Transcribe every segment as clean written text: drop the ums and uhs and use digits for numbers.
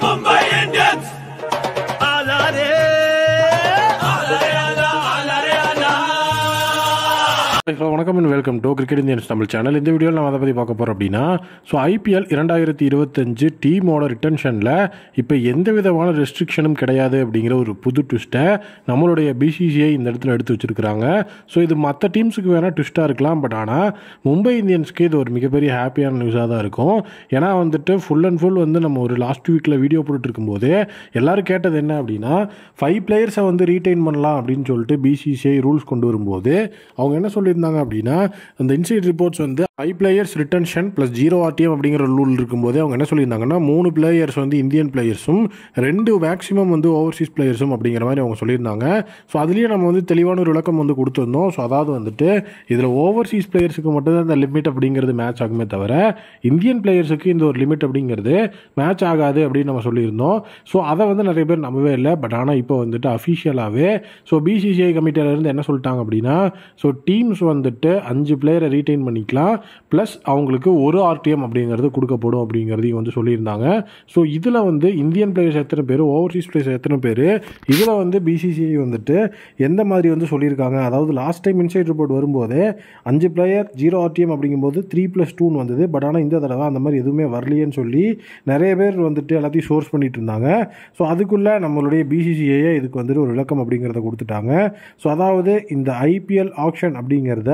Mumbai Indians. Alare, alare, alare, alare. வணக்கம் and welcome to cricket Indians Tamil channel. இந்த வீடியோவில் நம்ம அதை பற்றி பார்க்க போகிறோம் அப்படின்னா, ஐபிஎல் 2025 டீமோட ரிட்டன்ஷனில் இப்போ எந்த விதமான ரெஸ்ட்ரிக்ஷனும் கிடையாது அப்படிங்கிற ஒரு புது ட்விஸ்ட்டை நம்மளுடைய பிசிசிஐ இந்த இடத்துல எடுத்து வச்சுருக்கிறாங்க. இது மற்ற டீம்ஸுக்கு வேணால் ட்விஸ்ட்டாக இருக்கலாம், பட் ஆனால் மும்பை இந்தியன்ஸ்க்கு இது ஒரு மிகப்பெரிய ஹாப்பியான நியூஸாக தான் இருக்கும். ஏன்னா ஃபுல் அண்ட் ஃபுல் நம்ம ஒரு லாஸ்ட் வீக்கில் வீடியோ போட்டுட்டு இருக்கும்போது எல்லோரும் கேட்டது என்ன அப்படின்னா, 5 பிளேயர்ஸை ரீட்டைன் பண்ணலாம் அப்படின்னு சொல்லிட்டு பிசிசிஐ ரூல்ஸ் கொண்டு வரும்போது அவங்க என்ன சொல்லியிருந்தாங்க அப்படின்னா, அந்த inside reports 5 players retention plus 0 RTM அப்படிங்கிற ரூல் இருக்கும்போது அவங்க என்ன சொல்லியிருந்தாங்கன்னா, 3 பிளேயர்ஸ் இந்தியன் பிளேயர்ஸும் 2 மேக்ஸிமம் ஓவர்சீஸ் பிளேயர்ஸும் அப்படிங்கிற மாதிரி அவங்க சொல்லியிருந்தாங்க. அதுலேயே நம்ம தெளிவான ஒரு விளக்கம் கொடுத்துருந்தோம். அதாவது இதில் ஓவர்சீஸ் பிளேயர்ஸுக்கு மட்டும்தான் இந்த லிமிட் அப்படிங்கிறது மேட்ச் ஆகுமே தவிர இந்தியன் பிளேயர்ஸுக்கு இந்த ஒரு லிமிட் அப்படிங்கிறது மேட்ச் ஆகாது அப்படின்னு நம்ம சொல்லியிருந்தோம். அதை நிறைய பேர் நம்பவே இல்லை. பட் ஆனால் இப்போ அஃபிஷியலாகவே பிசிசிஐ கமிட்டியிலேருந்து என்ன சொல்லிட்டாங்க அப்படின்னா, டீம்ஸ் 5 பிளேயரை ரீட்டைன் பண்ணிக்கலாம், ப்ளஸ் அவங்களுக்கு 1 RTM அப்படிங்கிறது கொடுக்கப்படும் அப்படிங்கிறதையும் சொல்லியிருந்தாங்க. இதில் இந்தியன் பிளேயர்ஸ் எத்தனை பேர், ஓவர்சீஸ் பிளேயர்ஸ் எத்தனை பேர், இதில் பிசிசிஐ எந்த மாதிரி சொல்லியிருக்காங்க. அதாவது லாஸ்ட் டைம் இன்சைட் ரிப்போர்ட் வரும்போது 5 பிளேயர் 0 RTM அப்படிங்கும்போது 3+2 வந்தது. பட் ஆனால் இந்த தடவை அந்த மாதிரி எதுவுமே வரலையேன்னு சொல்லி நிறைய பேர் எல்லாத்தையும் சோர்ஸ் பண்ணிட்டு இருந்தாங்க. அதுக்குள்ளே நம்மளுடைய பிசிசிஐ இதுக்கு ஒரு விளக்கம் அப்படிங்கிறத கொடுத்துட்டாங்க. அதாவது இந்த ஐபிஎல் ஆக்ஷன் அப்படிங்கிறத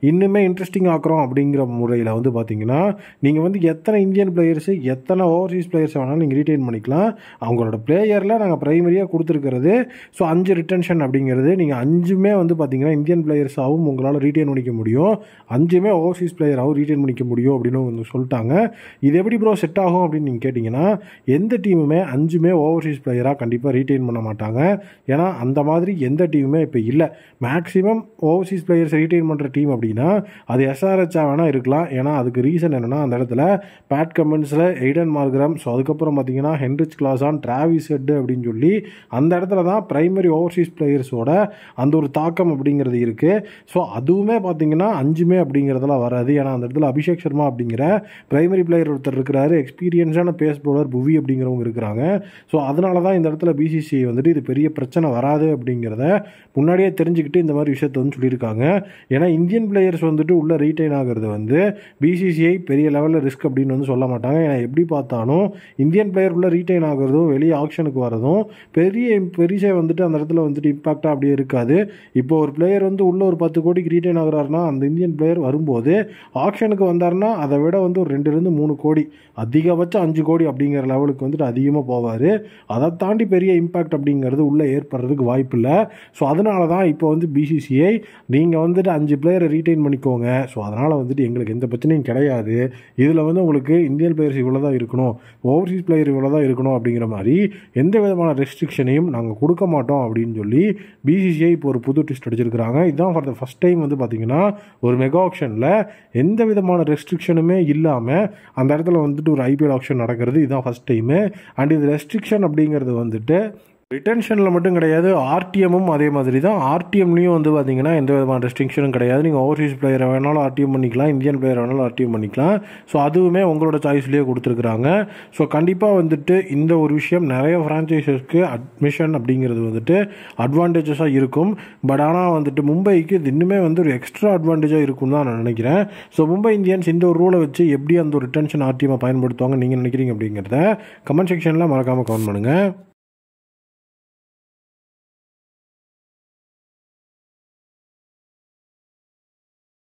இன்னுமே இன்ட்ரெஸ்டிங் ஆக்குறோம் அப்படிங்கிற முறையில் பார்த்தீங்கன்னா, நீங்கள் எத்தனை இந்தியன் பிளேயர்ஸு எத்தனை ஓவர்சீஸ் பிளேயர்ஸ் வேணாலும் நீங்கள் ரீட்டைன் பண்ணிக்கலாம். அவங்களோட பிளேயரில் நாங்கள் ப்ரைமரியாக கொடுத்துருக்கிறது 5 ரிட்டன்ஷன் அப்படிங்கிறது. நீங்கள் 5மே பார்த்தீங்கன்னா இந்தியன் பிளேயர்ஸாகவும் உங்களால் ரீட்டைன் பண்ணிக்க முடியும், 5மே ஓவர்சீஸ் பிளேயராகவும் ரீட்டைன் பண்ணிக்க முடியும் அப்படின்னு சொல்லிட்டாங்க. இது எப்படி ப்ரோ செட் ஆகும் அப்படின்னு நீங்கள் கேட்டிங்கன்னா, எந்த டீமுமே 5மே ஓவர்சீஸ் பிளேயராக கண்டிப்பாக ரீட்டைன் பண்ண மாட்டாங்க. ஏன்னா அந்த மாதிரி எந்த டீமுமே இப்போ இல்லை. மேக்ஸிமம் ஓவர்சீஸ் பிளேயர்ஸ் ரீட்டைன் பண்ணுற டீம் அப்படின்னா அது எஸ்ஆர்ஹெச்சாக வேணால் இருக்கலாம். ஏன்னா அதுக்கு ரீசன் என்னென்னா, அந்த இடத்துல பேட் கமின்ஸில் எய்டன் மார்க்ரம், அதுக்கப்புறம் பார்த்தீங்கன்னா ஹென்ரிச் கிளாசான், டிராவிஸ் ஹெட் அப்படின்னு சொல்லி அந்த இடத்துல தான் பிரைமரி ஓவர்சீஸ் பிளேயர்ஸோட அந்த ஒரு தாக்கம் அப்படிங்கிறது இருக்குது. அதுவுமே பார்த்தீங்கன்னா 5மே அப்படிங்கிறதெல்லாம் வராது. ஏன்னா அந்த இடத்துல அபிஷேக் சர்மா அப்படிங்கிற பிரைமரி பிளேயர் ஒருத்தர் இருக்கிறாரு, எக்ஸ்பீரியன்ஸான பேஸ் பவுலர் புவி அப்படிங்கிறவங்க இருக்கிறாங்க. அதனால தான் இந்த இடத்துல பிசிசிஐ இது பெரிய பிரச்சனை வராது அப்படிங்கிறத முன்னாடியே தெரிஞ்சுக்கிட்டு இந்த மாதிரி விஷயத்தை சொல்லியிருக்காங்க. ஏன்னா இந்தியன் பிளேயர்ஸ் உள்ள ரீட்டைன் ஆகிறது பிசிசிஐ பெரிய லெவலில் ரிஸ்க் அப்படின்னு சொல்ல மாட்டாங்க. ஏன்னா எப்படி பார்த்தாலும் இந்தியன் பிளேயர் உள்ள ரீட்டைன் ஆகிறதும் வெளியே ஆக்ஷனுக்கு வரதும் பெரிய அந்த இடத்துல இம்பாக்டாக அப்படியே இருக்காது. இப்போ ஒரு பிளேயர் உள்ள ஒரு 10 கோடிக்கு ரீட்டைன் ஆகிறாருன்னா, அந்த இந்தியன் பிளேயர் வரும்போது ஆக்ஷனுக்கு வந்தாருன்னா அதை விட ஒரு 2-3 கோடி, அதிகபட்சம் 5 கோடி அப்படிங்கிற லெவலுக்கு அதிகமாக போவார். அதை தாண்டி பெரிய இம்பாக்ட் அப்படிங்கிறது உள்ளே ஏற்படுறதுக்கு வாய்ப்பு இல்லை. அதனால தான் இப்போ பிசிசிஐ நீங்கள் 5 பிளேயரை ரீட்டைன் பண்ணிக்கோங்க, அதனால் எங்களுக்கு எந்த பிரச்சனையும் கிடையாது, இதில் உங்களுக்கு இந்தியன் பிளேயர்ஸ் இவ்வளோ தான் இருக்கணும், ஓவர்சீஸ் பிளேயர் இவ்வளோ தான் இருக்கணும் அப்படிங்கிற மாதிரி எந்த விதமான ரெஸ்ட்ரிக்ஷனையும் நாங்கள் கொடுக்க மாட்டோம் அப்படின்னு சொல்லி பிசிசிஐ இப்போ ஒரு புது ட்விஸ்ட் அடிச்சிருக்கிறாங்க. இதுதான் ஃபார் த ஃபஸ்ட் டைம் பார்த்தீங்கன்னா ஒரு மெகா ஆக்ஷனில் எந்த விதமான ரெஸ்ட்ரிக்ஷனுமே இல்லாமல் அந்த இடத்துல ஒரு ஐபிஎல் ஆக்ஷன் நடக்கிறது. இதுதான் ஃபஸ்ட் டைமு. அண்ட் இது ரெஸ்ட்ரிக்ஷன் அப்படிங்கிறது ரிட்டன்ஷனில் மட்டும் கிடையாது, ஆர்டிஎம்மும் அதே மாதிரி தான். ஆர்டிஎம்லேயும் பார்த்தீங்கன்னா எந்த விதமான ரெஸ்ட்ரிக்ஷனும் கிடையாது. நீங்கள் ஓவர்சீஸ் பிளேயரை வேணாலும் ஆர்டிஎம் பண்ணிக்கலாம், இந்தியன் பிளேயர் வேணாலும் ஆர்டிஎம் பண்ணிக்கலாம். அதுவுமே உங்களோட சாய்ஸ்லேயே கொடுத்துருக்குறாங்க. கண்டிப்பாக இந்த ஒரு விஷயம் நிறைய ஃப்ரான்ச்சைசஸ்க்கு அட்மிஷன் அப்படிங்கிறது அட்வான்டேஜஸாக இருக்கும். பட் ஆனால் மும்பைக்கு இது இன்னுமே ஒரு எக்ஸ்ட்ரா அட்வான்டேஜாக இருக்கும் தான் நான் நினைக்கிறேன். மும்பை இந்தியன்ஸ் இந்த ஒரு ரூலை வச்சு எப்படி அந்த ஒரு ரிட்டன்ஷன் ஆர்டிஎம்மை பயன்படுத்துவாங்க நீங்கள் நினைக்கிறீங்க அப்படிங்கிறத கமெண்ட் செக்ஷனில் மறக்காமல் கமெண்ட் பண்ணுங்கள்.